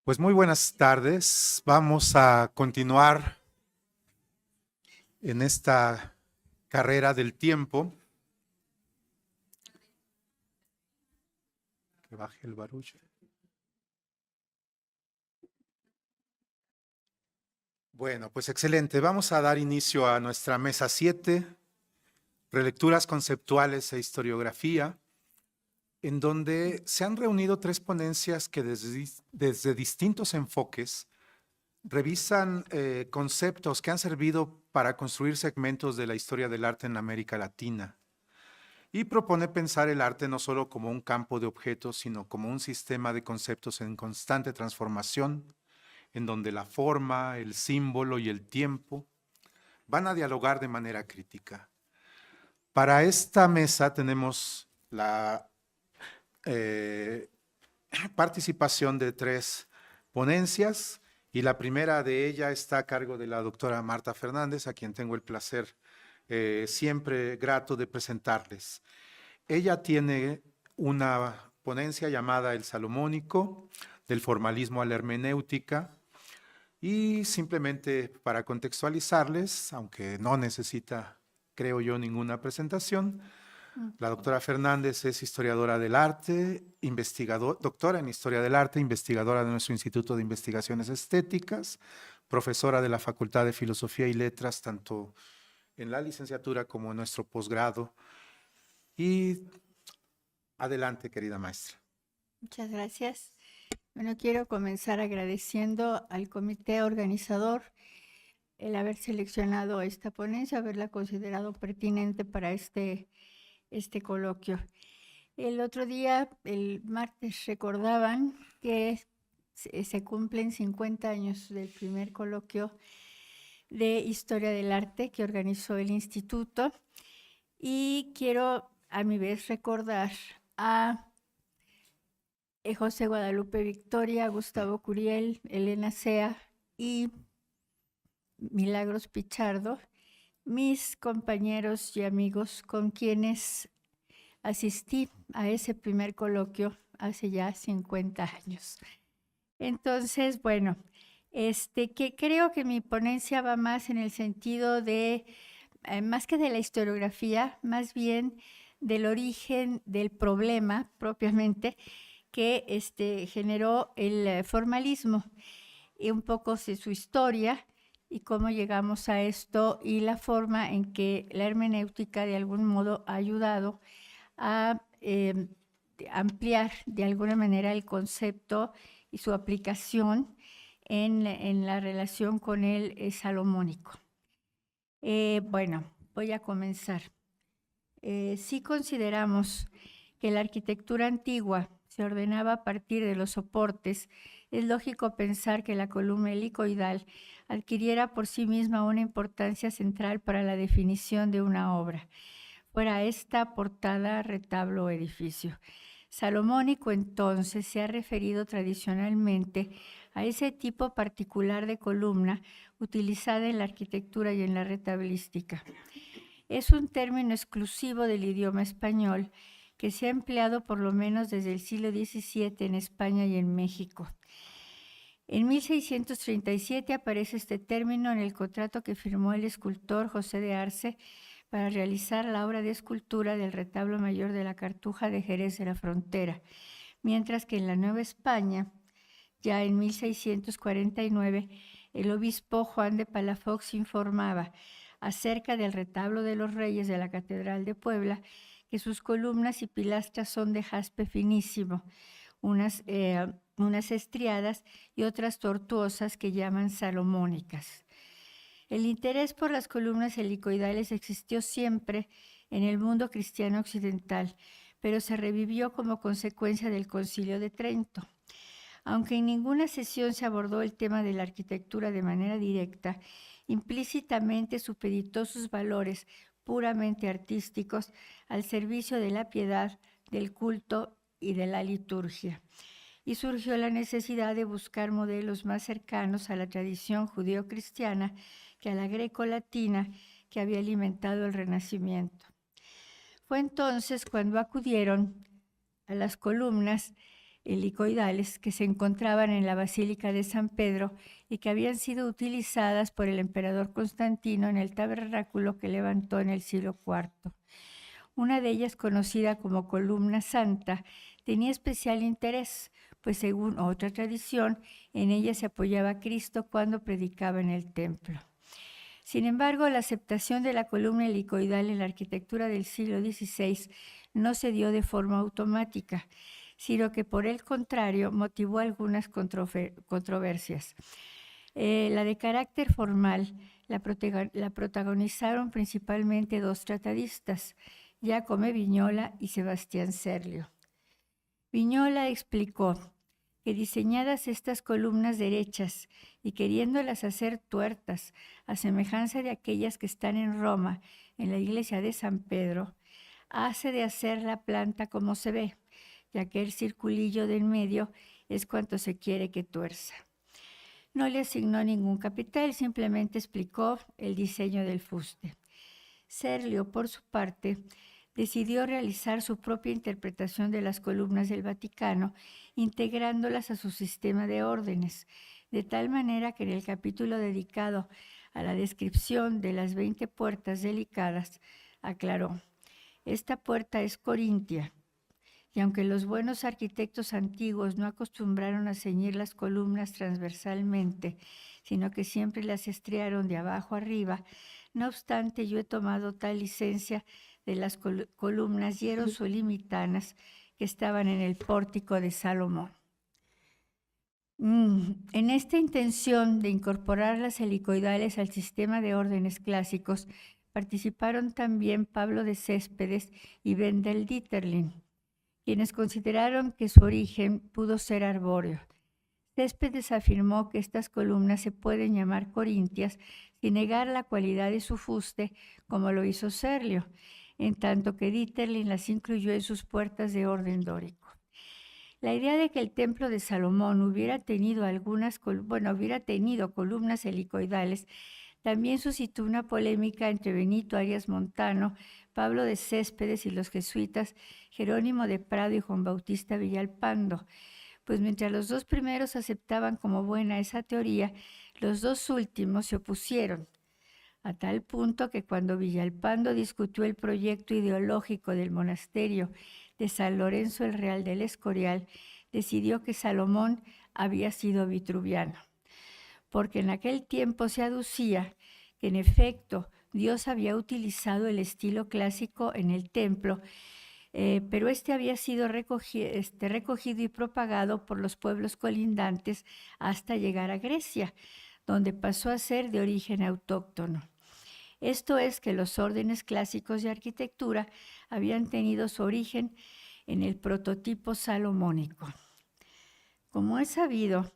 Pues muy buenas tardes. Vamos a continuar en esta carrera del tiempo. Que baje el barullo. Bueno, pues excelente. Vamos a dar inicio a nuestra mesa 7, relecturas conceptuales e historiografía, en donde se han reunido tres ponencias que desde distintos enfoques revisan conceptos que han servido para construir segmentos de la historia del arte en América Latina y propone pensar el arte no solo como un campo de objetos, sino como un sistema de conceptos en constante transformación, en donde la forma, el símbolo y el tiempo van a dialogar de manera crítica. Para esta mesa tenemos la eh, participación de tres ponencias y la primera de ella está a cargo de la doctora Marta Fernández, a quien tengo el placer siempre grato de presentarles. Ella tiene una ponencia llamada El Salomónico, del formalismo a la hermenéutica, y simplemente para contextualizarles, aunque no necesita, creo yo, ninguna presentación, la doctora Fernández es historiadora del arte, doctora en historia del arte, investigadora de nuestro Instituto de Investigaciones Estéticas, profesora de la Facultad de Filosofía y Letras, tanto en la licenciatura como en nuestro posgrado. Y adelante, querida maestra. Muchas gracias. Bueno, quiero comenzar agradeciendo al comité organizador el haber seleccionado esta ponencia, haberla considerado pertinente para este coloquio. El otro día, el martes, recordaban que se cumplen 50 años del primer coloquio de Historia del Arte que organizó el Instituto, y quiero a mi vez recordar a José Guadalupe Victoria, Gustavo Curiel, Elena Sea y Milagros Pichardo, mis compañeros y amigos con quienes asistí a ese primer coloquio hace ya 50 años. Entonces, bueno, que creo que mi ponencia va más en el sentido de, más que de la historiografía, más bien del origen del problema propiamente que generó el formalismo, y un poco de su historia y cómo llegamos a esto y la forma en que la hermenéutica de algún modo ha ayudado a ampliar de alguna manera el concepto y su aplicación en la relación con el salomónico. Bueno, voy a comenzar. Si consideramos que la arquitectura antigua se ordenaba a partir de los soportes, es lógico pensar que la columna helicoidal adquiriera por sí misma una importancia central para la definición de una obra, fuera esta portada, retablo o edificio. Salomónico, entonces, se ha referido tradicionalmente a ese tipo particular de columna utilizada en la arquitectura y en la retablística. Es un término exclusivo del idioma español que se ha empleado por lo menos desde el siglo XVII en España y en México. En 1637 aparece este término en el contrato que firmó el escultor José de Arce para realizar la obra de escultura del retablo mayor de la Cartuja de Jerez de la Frontera, mientras que en la Nueva España, ya en 1649, el obispo Juan de Palafox informaba acerca del retablo de los Reyes de la Catedral de Puebla que sus columnas y pilastras son de jaspe finísimo, unas estriadas y otras tortuosas que llaman salomónicas. El interés por las columnas helicoidales existió siempre en el mundo cristiano occidental, pero se revivió como consecuencia del Concilio de Trento. Aunque en ninguna sesión se abordó el tema de la arquitectura de manera directa, implícitamente supeditó sus valores puramente artísticos al servicio de la piedad, del culto y de la liturgia. Y surgió la necesidad de buscar modelos más cercanos a la tradición judeo-cristiana que a la greco-latina que había alimentado el Renacimiento. Fue entonces cuando acudieron a las columnas helicoidales que se encontraban en la Basílica de San Pedro y que habían sido utilizadas por el emperador Constantino en el tabernáculo que levantó en el siglo IV. Una de ellas, conocida como columna santa, tenía especial interés, pues según otra tradición, en ella se apoyaba Cristo cuando predicaba en el templo. Sin embargo, la aceptación de la columna helicoidal en la arquitectura del siglo XVI no se dio de forma automática, sino que por el contrario motivó algunas controversias. La de carácter formal la protagonizaron principalmente dos tratadistas, Giacomo Vignola y Sebastián Serlio. Vignola explicó que diseñadas estas columnas derechas y queriéndolas hacer tuertas, a semejanza de aquellas que están en Roma, en la iglesia de San Pedro, hace de hacer la planta como se ve, ya que el circulillo de en medio es cuanto se quiere que tuerza. No le asignó ningún capital, simplemente explicó el diseño del fuste. Serlio, por su parte, decidió realizar su propia interpretación de las columnas del Vaticano, integrándolas a su sistema de órdenes, de tal manera que en el capítulo dedicado a la descripción de las 20 puertas delicadas, aclaró: esta puerta es corintia, y aunque los buenos arquitectos antiguos no acostumbraron a ceñir las columnas transversalmente, sino que siempre las estriaron de abajo arriba, no obstante yo he tomado tal licencia de las columnas hierosolimitanas que estaban en el pórtico de Salomón. En esta intención de incorporar las helicoidales al sistema de órdenes clásicos, participaron también Pablo de Céspedes y Wendell Dieterlin, quienes consideraron que su origen pudo ser arbóreo. Céspedes afirmó que estas columnas se pueden llamar corintias sin negar la cualidad de su fuste, como lo hizo Serlio, en tanto que Dieterlin las incluyó en sus puertas de orden dórico. La idea de que el templo de Salomón hubiera tenido columnas helicoidales también suscitó una polémica entre Benito Arias Montano, Pablo de Céspedes y los jesuitas Jerónimo de Prado y Juan Bautista Villalpando, pues mientras los dos primeros aceptaban como buena esa teoría, los dos últimos se opusieron, a tal punto que cuando Villalpando discutió el proyecto ideológico del monasterio de San Lorenzo el Real del Escorial, decidió que Salomón había sido vitruviano, porque en aquel tiempo se aducía que en efecto Dios había utilizado el estilo clásico en el templo, pero este había sido recogido y propagado por los pueblos colindantes hasta llegar a Grecia, donde pasó a ser de origen autóctono. Esto es que los órdenes clásicos de arquitectura habían tenido su origen en el prototipo salomónico. Como es sabido,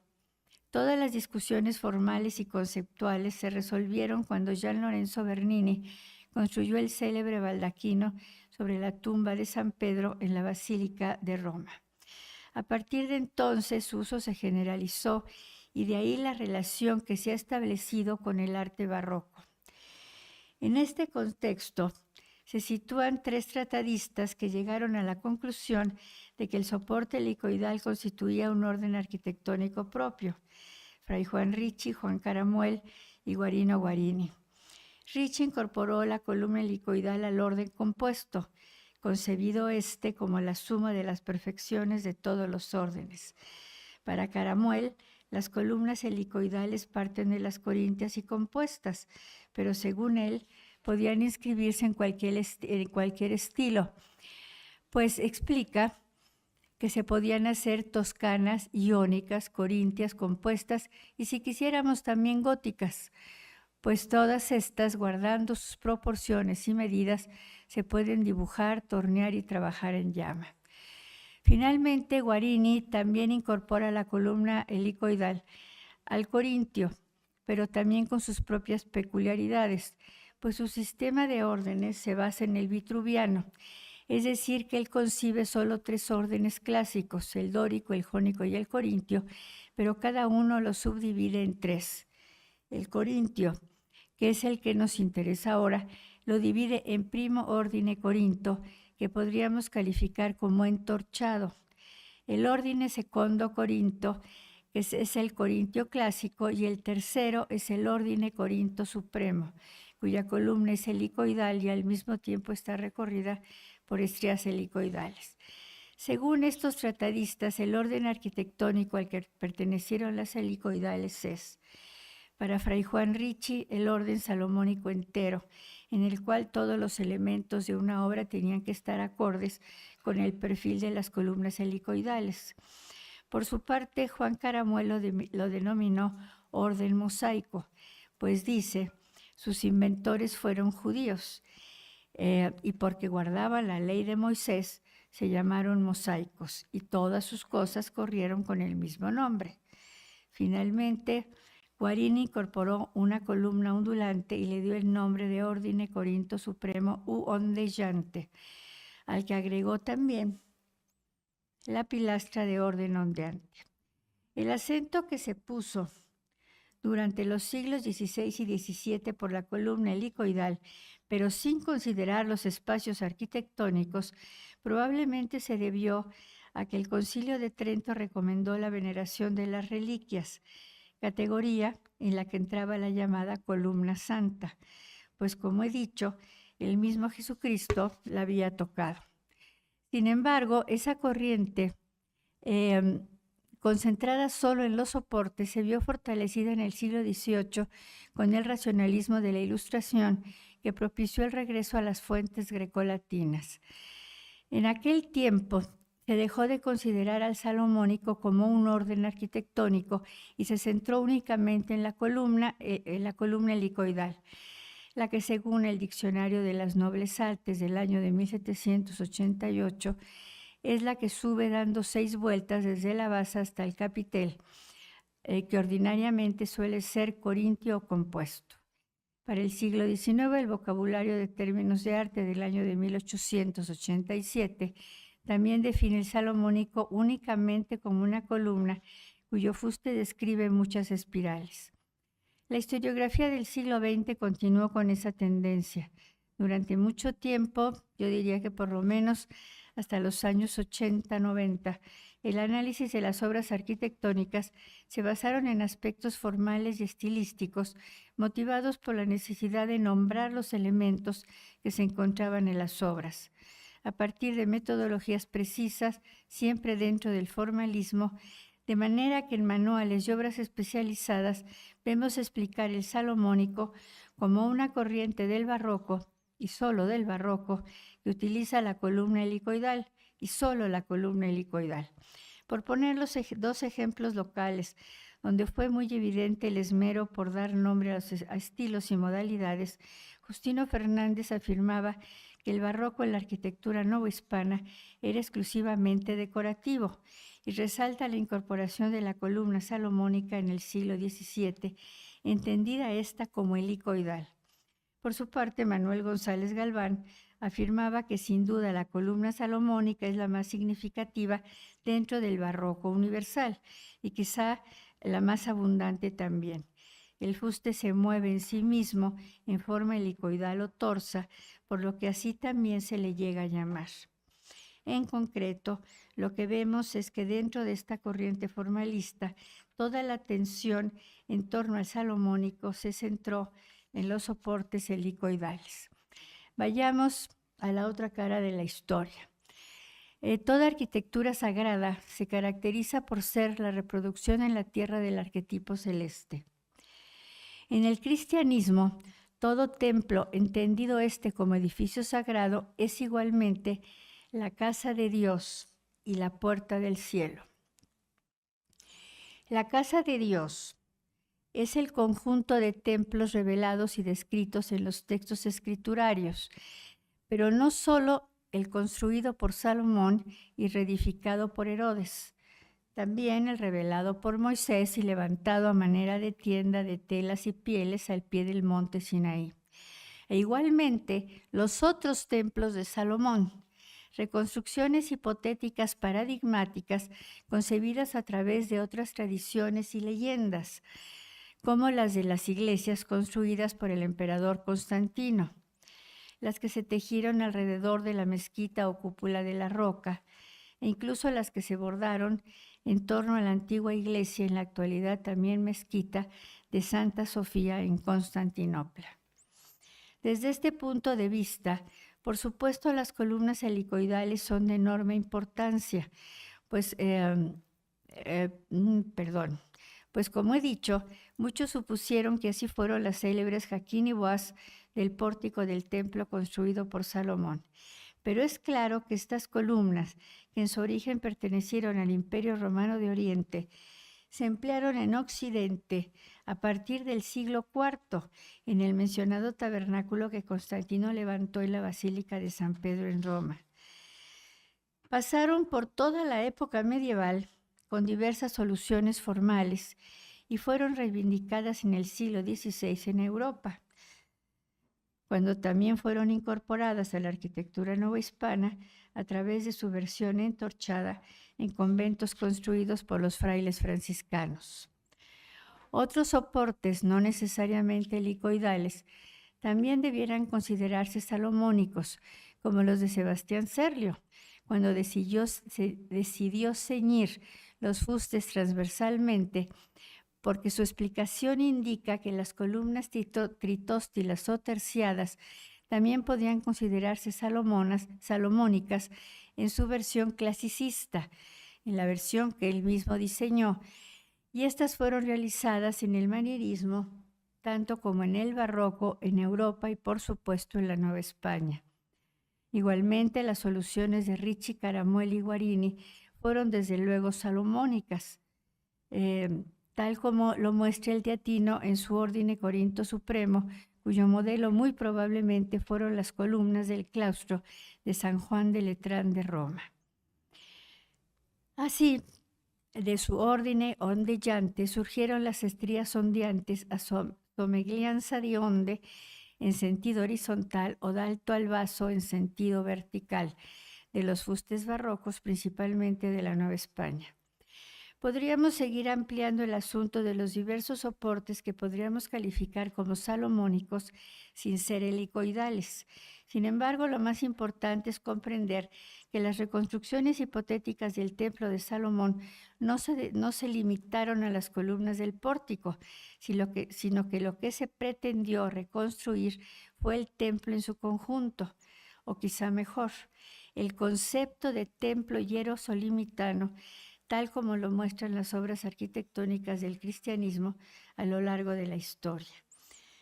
todas las discusiones formales y conceptuales se resolvieron cuando Gian Lorenzo Bernini construyó el célebre baldaquino sobre la tumba de San Pedro en la Basílica de Roma. A partir de entonces su uso se generalizó y de ahí la relación que se ha establecido con el arte barroco. En este contexto se sitúan tres tratadistas que llegaron a la conclusión de que el soporte helicoidal constituía un orden arquitectónico propio: Fray Juan Ricci, Juan Caramuel y Guarino Guarini. Ricci incorporó la columna helicoidal al orden compuesto, concebido como la suma de las perfecciones de todos los órdenes. Para Caramuel, las columnas helicoidales parten de las corintias y compuestas, pero según él, podían inscribirse en cualquier estilo, pues explica que se podían hacer toscanas, iónicas, corintias, compuestas y si quisiéramos también góticas, pues todas estas, guardando sus proporciones y medidas, se pueden dibujar, tornear y trabajar en llama. Finalmente, Guarini también incorpora la columna helicoidal al corintio, pero también con sus propias peculiaridades, pues su sistema de órdenes se basa en el vitruviano, es decir, que él concibe solo tres órdenes clásicos, el dórico, el jónico y el corintio, pero cada uno lo subdivide en tres. El corintio, que es el que nos interesa ahora, lo divide en primo ordine corinto, que podríamos calificar como entorchado. el Ordine Secondo Corinto, que es el Corintio clásico, y el tercero es el Ordine Corinto Supremo, cuya columna es helicoidal y al mismo tiempo está recorrida por estrías helicoidales. Según estos tratadistas, el orden arquitectónico al que pertenecieron las helicoidales es, para Fray Juan Ricci, el orden salomónico entero, en el cual todos los elementos de una obra tenían que estar acordes con el perfil de las columnas helicoidales. Por su parte, Juan Caramuelo lo denominó orden mosaico, pues dice, sus inventores fueron judíos, y porque guardaban la ley de Moisés, se llamaron mosaicos, y todas sus cosas corrieron con el mismo nombre. Finalmente, Guarini incorporó una columna ondulante y le dio el nombre de Ordine Corinto Supremo u ondeggiante, al que agregó también la pilastra de orden ondeante. El acento que se puso durante los siglos XVI y XVII por la columna helicoidal, pero sin considerar los espacios arquitectónicos, probablemente se debió a que el Concilio de Trento recomendó la veneración de las reliquias, categoría en la que entraba la llamada columna santa, pues como he dicho, el mismo Jesucristo la había tocado. Sin embargo, esa corriente concentrada solo en los soportes, se vio fortalecida en el siglo XVIII con el racionalismo de la Ilustración, que propició el regreso a las fuentes grecolatinas. En aquel tiempo se dejó de considerar al salomónico como un orden arquitectónico y se centró únicamente en la columna helicoidal, la que según el Diccionario de las Nobles Artes del año de 1788 es la que sube dando 6 vueltas desde la base hasta el capitel, que ordinariamente suele ser corintio o compuesto. Para el siglo XIX, el vocabulario de términos de arte del año de 1887 también define el salomónico únicamente como una columna cuyo fuste describe muchas espirales. La historiografía del siglo XX continuó con esa tendencia. Durante mucho tiempo, yo diría que por lo menos hasta los años 80, 90, el análisis de las obras arquitectónicas se basaron en aspectos formales y estilísticos motivados por la necesidad de nombrar los elementos que se encontraban en las obras. A partir de metodologías precisas, siempre dentro del formalismo, de manera que en manuales y obras especializadas vemos explicar el salomónico como una corriente del barroco, y solo del barroco, que utiliza la columna helicoidal y solo la columna helicoidal. Por poner los 2 ejemplos locales, donde fue muy evidente el esmero por dar nombre a estilos y modalidades, Justino Fernández afirmaba que el barroco en la arquitectura novohispana era exclusivamente decorativo y resalta la incorporación de la columna salomónica en el siglo XVII, entendida esta como helicoidal. Por su parte, Manuel González Galván afirmaba que sin duda la columna salomónica es la más significativa dentro del barroco universal y quizá la más abundante también. El fuste se mueve en sí mismo en forma helicoidal o torsa, por lo que así también se le llega a llamar. En concreto, lo que vemos es que dentro de esta corriente formalista, toda la atención en torno al salomónico se centró en los soportes helicoidales. Vayamos a la otra cara de la historia. Toda arquitectura sagrada se caracteriza por ser la reproducción en la tierra del arquetipo celeste. En el cristianismo, todo templo, entendido como edificio sagrado, es igualmente la casa de Dios y la puerta del cielo. La casa de Dios es el conjunto de templos revelados y descritos en los textos escriturarios, pero no solo el construido por Salomón y reedificado por Herodes, también el revelado por Moisés y levantado a manera de tienda de telas y pieles al pie del monte Sinaí. E igualmente los otros templos de Salomón, reconstrucciones hipotéticas paradigmáticas concebidas a través de otras tradiciones y leyendas, como las de las iglesias construidas por el emperador Constantino, las que se tejieron alrededor de la mezquita o cúpula de la roca, e incluso las que se bordaron en torno a la antigua iglesia, en la actualidad también mezquita, de Santa Sofía en Constantinopla. Desde este punto de vista, por supuesto, las columnas helicoidales son de enorme importancia, pues como he dicho, muchos supusieron que así fueron las célebres Jaquín y Boaz del pórtico del templo construido por Salomón. Pero es claro que estas columnas, que en su origen pertenecieron al Imperio Romano de Oriente, se emplearon en Occidente a partir del siglo IV en el mencionado tabernáculo que Constantino levantó en la Basílica de San Pedro en Roma. Pasaron por toda la época medieval con diversas soluciones formales y fueron reivindicadas en el siglo XVI en Europa, cuando también fueron incorporadas a la arquitectura novohispana a través de su versión entorchada en conventos construidos por los frailes franciscanos. Otros soportes, no necesariamente helicoidales, también debieran considerarse salomónicos, como los de Sebastián Serlio, cuando decidió ceñir los fustes transversalmente, porque su explicación indica que las columnas tritóstilas o terciadas también podían considerarse salomónicas en su versión clasicista, en la versión que él mismo diseñó, y estas fueron realizadas en el manierismo, tanto como en el barroco en Europa y por supuesto en la Nueva España. Igualmente, las soluciones de Ricci, Caramuel y Guarini fueron desde luego salomónicas, tal como lo muestra el Teatino en su Ordine Corinto Supremo, cuyo modelo muy probablemente fueron las columnas del claustro de San Juan de Letrán de Roma. Así, de su Ordine ondeggiante surgieron las estrías ondeantes a somiglianza di onde en sentido horizontal o d'alto al basso en sentido vertical, de los fustes barrocos, principalmente de la Nueva España. Podríamos seguir ampliando el asunto de los diversos soportes que podríamos calificar como salomónicos sin ser helicoidales. Sin embargo, lo más importante es comprender que las reconstrucciones hipotéticas del templo de Salomón no se limitaron a las columnas del pórtico, sino que lo que se pretendió reconstruir fue el templo en su conjunto, o quizá mejor, el concepto de templo hierosolimitano, tal como lo muestran las obras arquitectónicas del cristianismo a lo largo de la historia.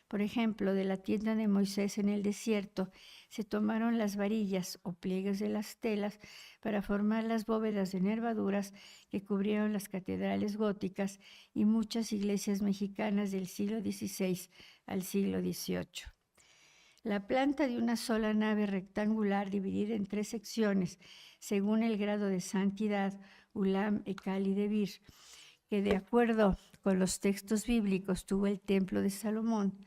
Por ejemplo, de la tienda de Moisés en el desierto se tomaron las varillas o pliegues de las telas para formar las bóvedas de nervaduras que cubrieron las catedrales góticas y muchas iglesias mexicanas del siglo XVI al siglo XVIII. La planta de una sola nave rectangular dividida en 3 secciones, según el grado de santidad, Ulam, Ekal y Debir, que de acuerdo con los textos bíblicos tuvo el templo de Salomón,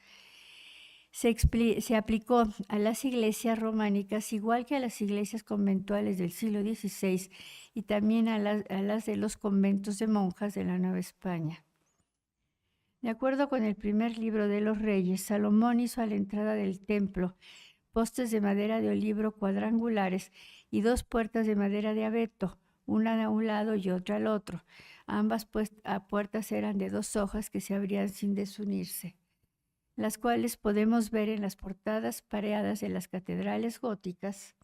se aplicó a las iglesias románicas igual que a las iglesias conventuales del siglo XVI y también a las de los conventos de monjas de la Nueva España. De acuerdo con el primer libro de los Reyes, Salomón hizo a la entrada del templo postes de madera de olivro cuadrangulares y 2 puertas de madera de abeto, una a un lado y otra al otro. Ambas puertas eran de 2 hojas que se abrían sin desunirse, las cuales podemos ver en las portadas pareadas de las catedrales góticas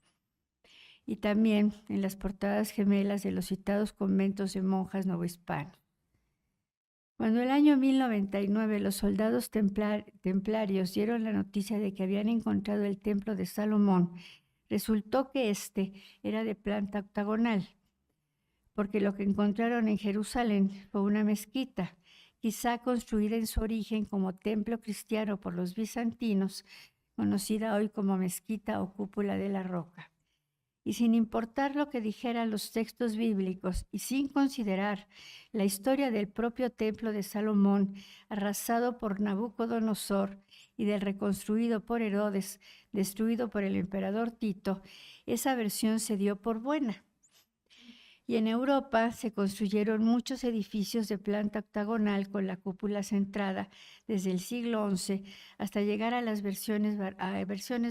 y también en las portadas gemelas de los citados conventos de monjas novohispanos. Cuando el año 1099 los soldados templarios dieron la noticia de que habían encontrado el templo de Salomón, resultó que este era de planta octagonal, porque lo que encontraron en Jerusalén fue una mezquita, quizá construida en su origen como templo cristiano por los bizantinos, conocida hoy como mezquita o cúpula de la roca. Y sin importar lo que dijeran los textos bíblicos y sin considerar la historia del propio templo de Salomón, arrasado por Nabucodonosor, y del reconstruido por Herodes, destruido por el emperador Tito, esa versión se dio por buena. Y en Europa se construyeron muchos edificios de planta octagonal con la cúpula centrada desde el siglo XI hasta llegar a las versiones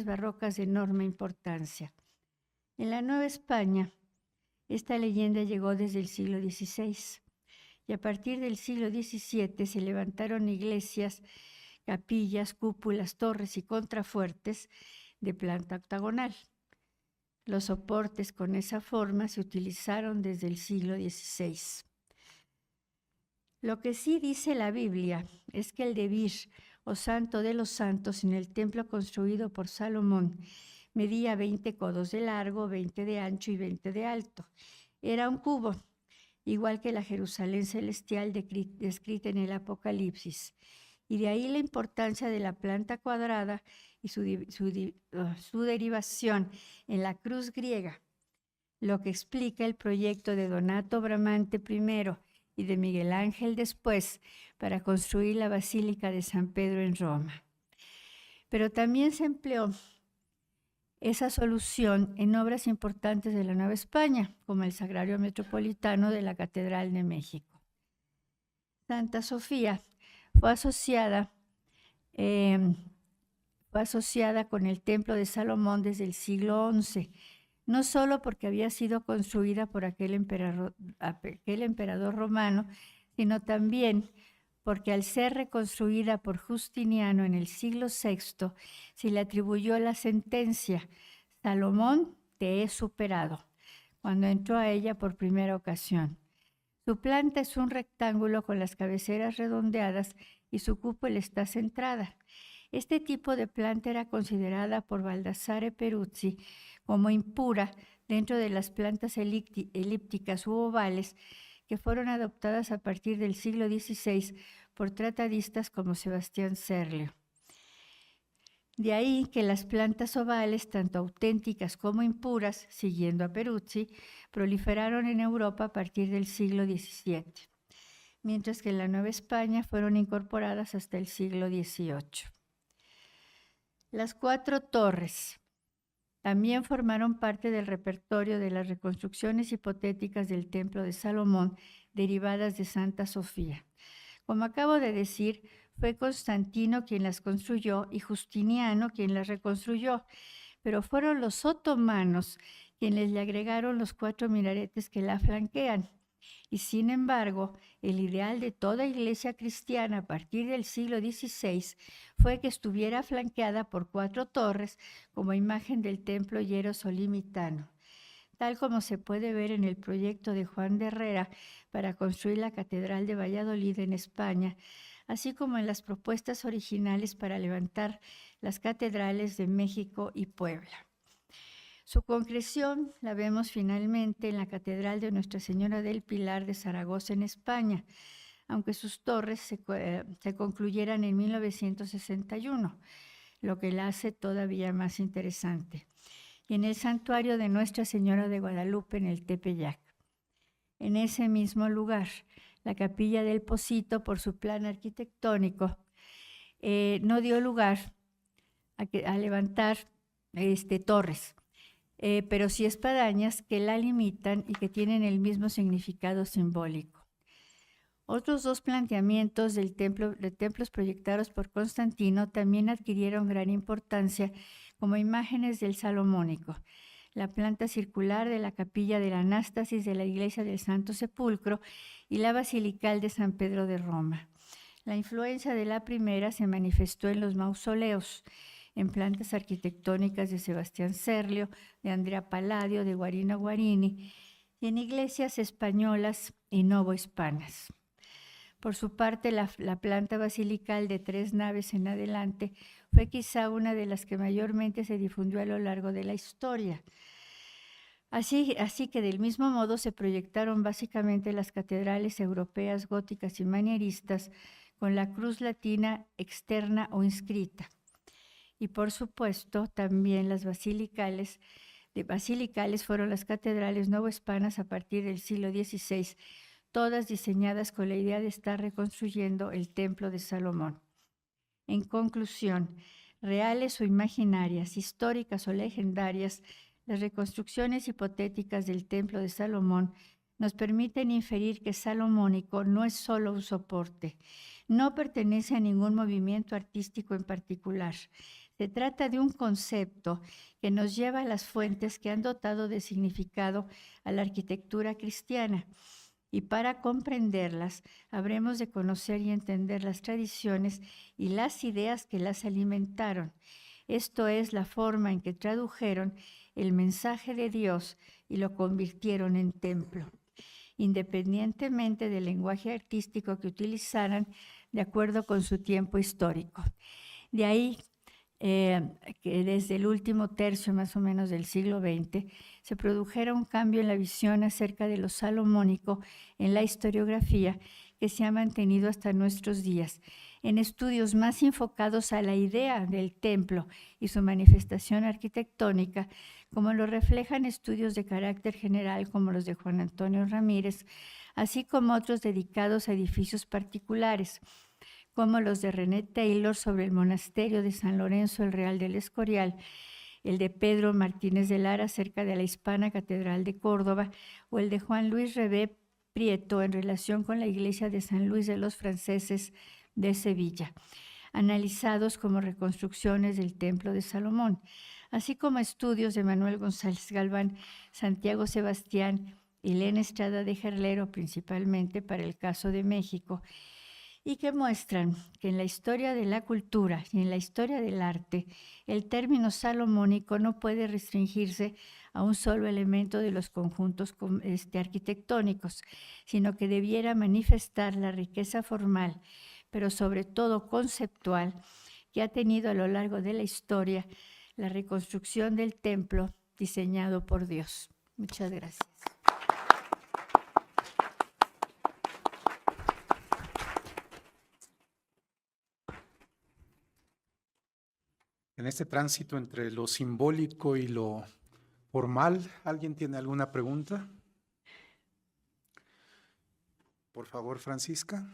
barrocas de enorme importancia. En la Nueva España, Esta leyenda llegó desde el siglo XVI y a partir del siglo XVII se levantaron iglesias, capillas, cúpulas, torres y contrafuertes de planta octagonal. Los soportes con esa forma se utilizaron desde el siglo XVI. Lo que sí dice la Biblia es que el Debir, o Santo de los Santos, en el templo construido por Salomón, medía 20 codos de largo, 20 de ancho y 20 de alto. Era un cubo, igual que la Jerusalén celestial descrita en el Apocalipsis. Y de ahí la importancia de la planta cuadrada y su derivación en la cruz griega, lo que explica el proyecto de Donato Bramante I y de Miguel Ángel después para construir la Basílica de San Pedro en Roma. Pero también se empleó esa solución en obras importantes de la Nueva España, como el Sagrario Metropolitano de la Catedral de México. Santa Sofía fue asociada con el Templo de Salomón desde el siglo XI, no solo porque había sido construida por aquel emperador romano, sino también porque al ser reconstruida por Justiniano en el siglo VI, se le atribuyó la sentencia: Salomón, te he superado, cuando entró a ella por primera ocasión. Su planta es un rectángulo con las cabeceras redondeadas y su cúpula está centrada. Este tipo de planta era considerada por Baldassare Peruzzi como impura dentro de las plantas elípticas u ovales que fueron adoptadas a partir del siglo XVI por tratadistas como Sebastián Serlio. De ahí que las plantas ovales, tanto auténticas como impuras, siguiendo a Peruzzi, proliferaron en Europa a partir del siglo XVII, mientras que en la Nueva España fueron incorporadas hasta el siglo XVIII. Las 4 torres también formaron parte del repertorio de las reconstrucciones hipotéticas del Templo de Salomón derivadas de Santa Sofía. Como acabo de decir, fue Constantino quien las construyó y Justiniano quien las reconstruyó, pero fueron los otomanos quienes le agregaron los 4 minaretes que la flanquean. Y sin embargo, el ideal de toda iglesia cristiana a partir del siglo XVI fue que estuviera flanqueada por 4 torres como imagen del templo hierosolimitano, tal como se puede ver en el proyecto de Juan de Herrera para construir la Catedral de Valladolid en España, así como en las propuestas originales para levantar las catedrales de México y Puebla. Su concreción la vemos finalmente en la Catedral de Nuestra Señora del Pilar de Zaragoza, en España, aunque sus torres se concluyeran en 1961, lo que la hace todavía más interesante. Y en el santuario de Nuestra Señora de Guadalupe, en el Tepeyac. En ese mismo lugar, la Capilla del Pocito, por su plan arquitectónico, no dio lugar a levantar torres, pero sí espadañas que la limitan y que tienen el mismo significado simbólico. Otros 2 planteamientos de templos proyectados por Constantino también adquirieron gran importancia como imágenes del Salomónico: la planta circular de la Capilla del Anástasis de la Iglesia del Santo Sepulcro y la Basilical de San Pedro de Roma. La influencia de la primera se manifestó en los mausoleos, en plantas arquitectónicas de Sebastián Serlio, de Andrea Palladio, de Guarino Guarini, y en iglesias españolas y novohispanas. Por su parte, la planta basilical de 3 naves en adelante fue quizá una de las que mayormente se difundió a lo largo de la historia. Así que del mismo modo se proyectaron básicamente las catedrales europeas góticas y manieristas con la cruz latina externa o inscrita. Y por supuesto también las basilicales fueron las catedrales novohispanas a partir del siglo XVI, todas diseñadas con la idea de estar reconstruyendo el Templo de Salomón. En conclusión, reales o imaginarias, históricas o legendarias, las reconstrucciones hipotéticas del Templo de Salomón nos permiten inferir que Salomónico no es solo un soporte, no pertenece a ningún movimiento artístico en particular, Se trata de un concepto que nos lleva a las fuentes que han dotado de significado a la arquitectura cristiana. Y para comprenderlas, habremos de conocer y entender las tradiciones y las ideas que las alimentaron. Esto es la forma en que tradujeron el mensaje de Dios y lo convirtieron en templo, independientemente del lenguaje artístico que utilizaran de acuerdo con su tiempo histórico. De ahí que desde el último tercio más o menos del siglo XX se produjera un cambio en la visión acerca de lo salomónico en la historiografía que se ha mantenido hasta nuestros días, en estudios más enfocados a la idea del templo y su manifestación arquitectónica, como lo reflejan estudios de carácter general como los de Juan Antonio Ramírez, así como otros dedicados a edificios particulares, como los de René Taylor sobre el monasterio de San Lorenzo el Real del Escorial, el de Pedro Martínez de Lara cerca de la Hispana Catedral de Córdoba, o el de Juan Luis Rebé Prieto en relación con la iglesia de San Luis de los Franceses de Sevilla, analizados como reconstrucciones del Templo de Salomón, así como estudios de Manuel González Galván, Santiago Sebastián y Elena Estrada de Gerlero, principalmente para el caso de México, y que muestran que en la historia de la cultura y en la historia del arte, el término salomónico no puede restringirse a un solo elemento de los conjuntos arquitectónicos, sino que debiera manifestar la riqueza formal, pero sobre todo conceptual, que ha tenido a lo largo de la historia la reconstrucción del templo diseñado por Dios. Muchas gracias. En este tránsito entre lo simbólico y lo formal, ¿alguien tiene alguna pregunta? Por favor, Francisca.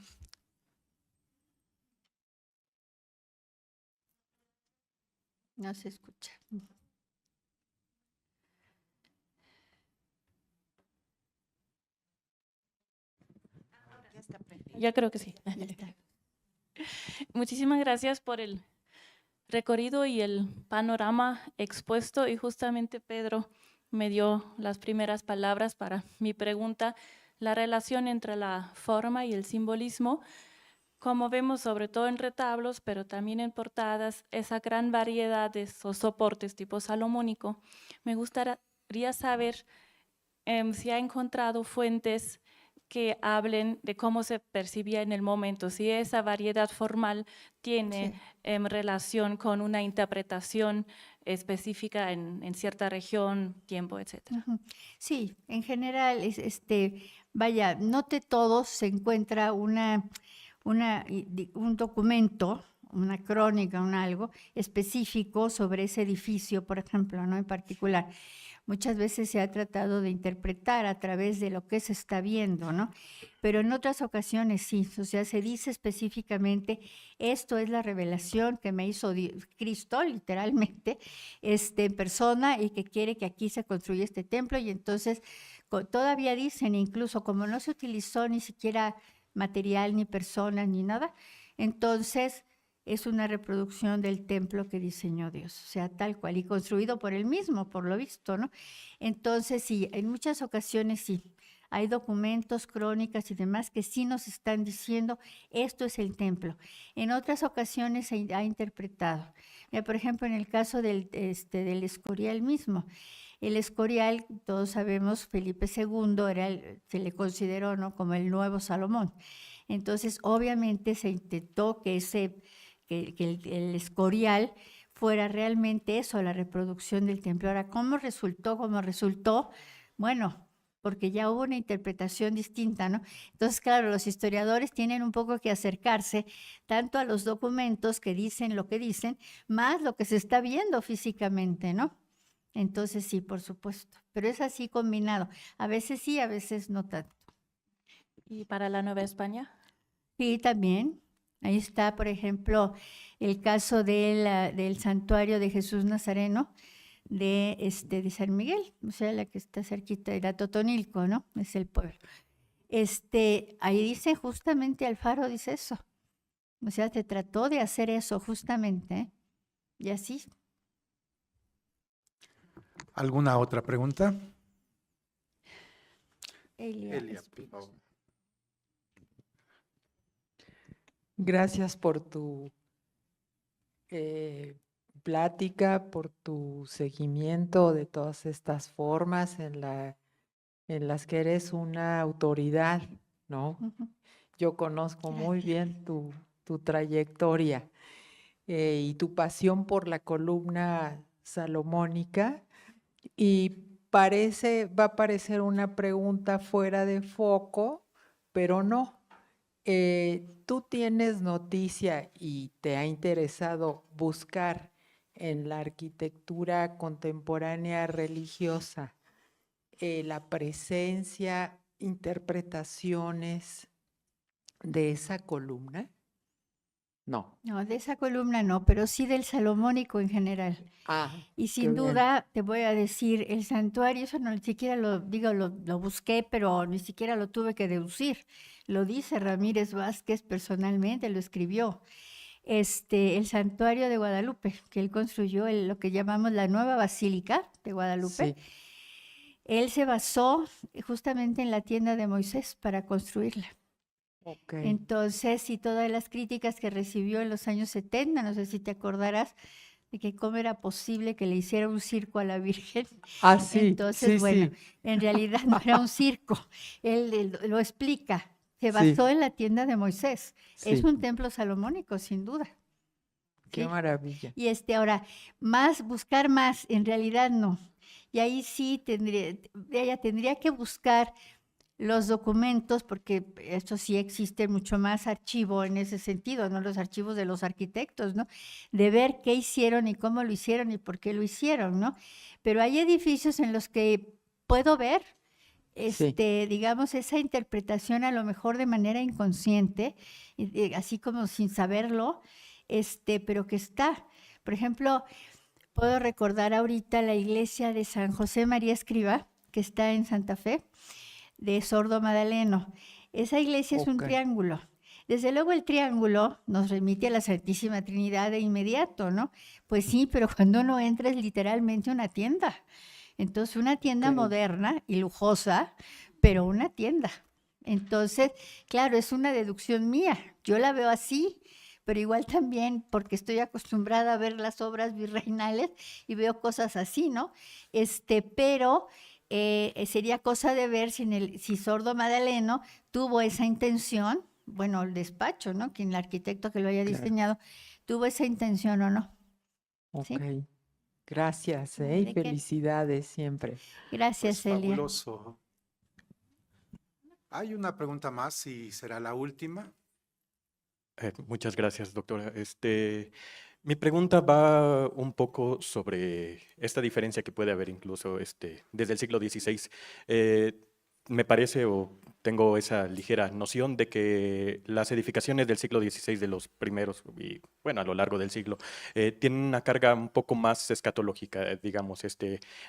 No se escucha. Ya creo que sí. Muchísimas gracias por el recorrido y el panorama expuesto, y justamente Pedro me dio las primeras palabras para mi pregunta, la relación entre la forma y el simbolismo. Como vemos sobre todo en retablos, pero también en portadas, esa gran variedad de esos soportes tipo salomónico. Me gustaría saber si ha encontrado fuentes que hablen de cómo se percibía en el momento, si esa variedad formal tiene relación con una interpretación específica en cierta región, tiempo, etcétera. Sí, en general, vaya, no de todos se encuentra un documento, una crónica, un algo específico sobre ese edificio, por ejemplo, ¿no? En particular. Muchas veces se ha tratado de interpretar a través de lo que se está viendo, ¿no? Pero en otras ocasiones sí, o sea, se dice específicamente, esto es la revelación que me hizo Cristo, literalmente, en persona, y que quiere que aquí se construya este templo, y entonces todavía dicen, incluso como no se utilizó ni siquiera material, ni personas, ni nada, entonces es una reproducción del templo que diseñó Dios, o sea, tal cual, y construido por él mismo, por lo visto, ¿no? Entonces, sí, en muchas ocasiones sí, hay documentos, crónicas y demás que sí nos están diciendo, esto es el templo. En otras ocasiones se ha interpretado. Mira, por ejemplo, en el caso del Escorial mismo, el Escorial, todos sabemos, Felipe II se le consideró, ¿no?, como el nuevo Salomón. Entonces, obviamente se intentó que el Escorial fuera realmente eso, la reproducción del templo. Ahora, ¿cómo resultó? ¿Cómo resultó? Bueno, porque ya hubo una interpretación distinta, ¿no? Entonces, claro, los historiadores tienen un poco que acercarse tanto a los documentos que dicen lo que dicen, más lo que se está viendo físicamente, ¿no? Entonces, sí, por supuesto, pero es así combinado. A veces sí, a veces no tanto. ¿Y para la Nueva España? Sí, también. Ahí está, por ejemplo, el caso del santuario de Jesús Nazareno de San Miguel, o sea, la que está cerquita de Totonilco, ¿no? Es el pueblo. Ahí dice justamente, Alfaro dice eso. O sea, se trató de hacer eso justamente, ¿eh? Y así. ¿Alguna otra pregunta? Elia Elia, por Espinosa. favor. Gracias por tu plática, por tu seguimiento de todas estas formas en las que eres una autoridad, ¿no? Ujú. Yo conozco muy Gracias. bien tu trayectoria y tu pasión por la columna salomónica, y va a parecer una pregunta fuera de foco, pero no. ¿Tú tienes noticia y te ha interesado buscar en la arquitectura contemporánea religiosa la presencia, interpretaciones de esa columna? No. No, de esa columna no, pero sí del salomónico en general. Ah, Y qué sin bien. duda te voy a decir, el santuario, eso no ni siquiera lo busqué, pero ni siquiera lo tuve que deducir. Lo dice Ramírez Vázquez personalmente, lo escribió. El santuario de Guadalupe, que él construyó, lo que llamamos la nueva basílica de Guadalupe, Sí, él se basó justamente en la tienda de Moisés para construirla. ok. Entonces, y todas las críticas que recibió en los años 70, no sé si te acordarás, de que cómo era posible que le hiciera un circo a la Virgen. Ah, sí, Entonces, sí, bueno, sí, en realidad no era un circo, él lo explica, se basó sí, en la tienda de Moisés. Es sí. un templo salomónico, sin duda. Qué ¿Sí? maravilla. Y ahora, buscar más, en realidad no. Y ahí sí ella tendría que buscar los documentos, porque esto sí existe mucho más archivo en ese sentido, ¿no? Los archivos de los arquitectos, ¿no? De ver qué hicieron y cómo lo hicieron y por qué lo hicieron, ¿no? Pero hay edificios en los que puedo ver, Sí, digamos, esa interpretación a lo mejor de manera inconsciente, así como sin saberlo, pero que está. Por ejemplo, puedo recordar ahorita la iglesia de San José María Escriba, que está en Santa Fe, de Sordo Madaleno. Esa iglesia es un ok. triángulo. Desde luego el triángulo nos remite a la Santísima Trinidad de inmediato, ¿no? Pues sí, pero cuando uno entra es literalmente una tienda. Entonces, una tienda Ok. moderna y lujosa, pero una tienda. Entonces, claro, es una deducción mía. Yo la veo así, pero igual también porque estoy acostumbrada a ver las obras virreinales y veo cosas así, ¿no? Pero sería cosa de ver si Sordo Madaleno tuvo esa intención, bueno, el despacho, ¿no? Quien el arquitecto que lo haya Claro. diseñado, tuvo esa intención o no. ¿Sí? Ok. Gracias, No, y ¿de qué? felicidades siempre. Pues Gracias, Elia. fabuloso. Hay una pregunta más y será la última. Muchas gracias, doctora. Mi pregunta va un poco sobre esta diferencia que puede haber incluso desde el siglo XVI. Me parece o tengo esa ligera noción de que las edificaciones del siglo XVI, de los primeros, y bueno, a lo largo del siglo, tienen una carga un poco más escatológica, digamos.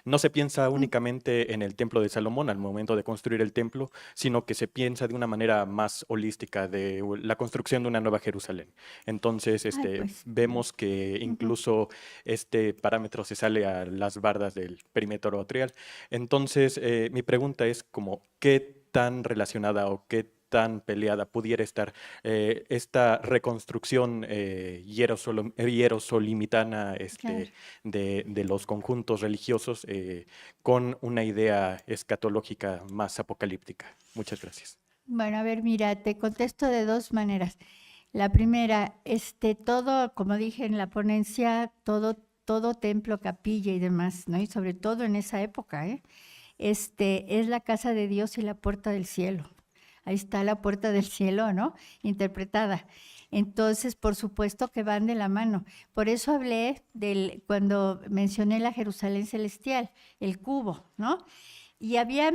No se piensa únicamente en el templo de Salomón al momento de construir el templo, sino que se piensa de una manera más holística de la construcción de una nueva Jerusalén. Entonces, Ay, pues. vemos que Ujú. incluso este parámetro se sale a las bardas del perímetro atrial. Entonces, mi pregunta es como, ¿qué tan relacionada o qué tan peleada pudiera estar esta reconstrucción hierosolimitana Claro. de los conjuntos religiosos con una idea escatológica más apocalíptica? Muchas gracias. Bueno, a ver, mira, te contesto de dos maneras. La primera, todo, como dije en la ponencia, todo templo, capilla y demás, ¿no? Y sobre todo en esa época, es la casa de Dios y la puerta del cielo. Ahí está la puerta del cielo, ¿no? Interpretada. Entonces, por supuesto que van de la mano. Por eso hablé cuando mencioné la Jerusalén celestial, el cubo, ¿no? Y había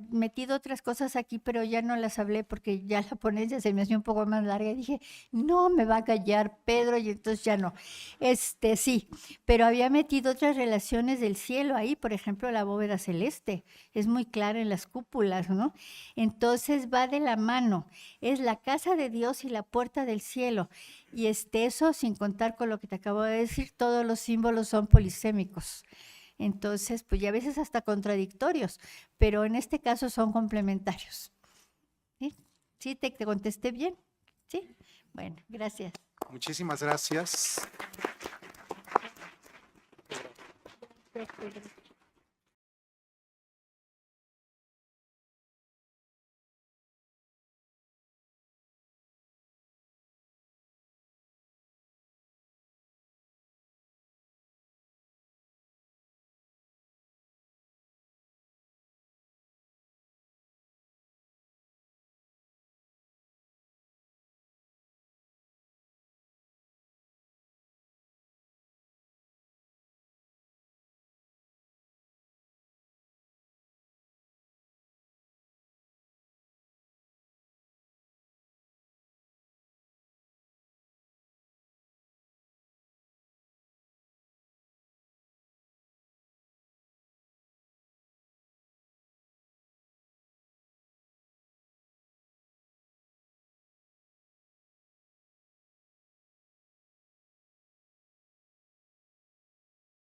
metido otras cosas aquí, pero ya no las hablé porque ya la ponencia se me hacía un poco más larga. Y dije, no, me va a callar Pedro, y entonces ya no. Sí, pero había metido otras relaciones del cielo ahí, por ejemplo, la bóveda celeste. Es muy clara en las cúpulas, ¿no? Entonces va de la mano. Es la casa de Dios y la puerta del cielo. Y eso, sin contar con lo que te acabo de decir, todos los símbolos son polisémicos. Entonces, pues ya a veces hasta contradictorios, pero en este caso son complementarios. ¿Sí? ¿Sí te contesté bien? ¿Sí? Bueno, gracias. Muchísimas gracias.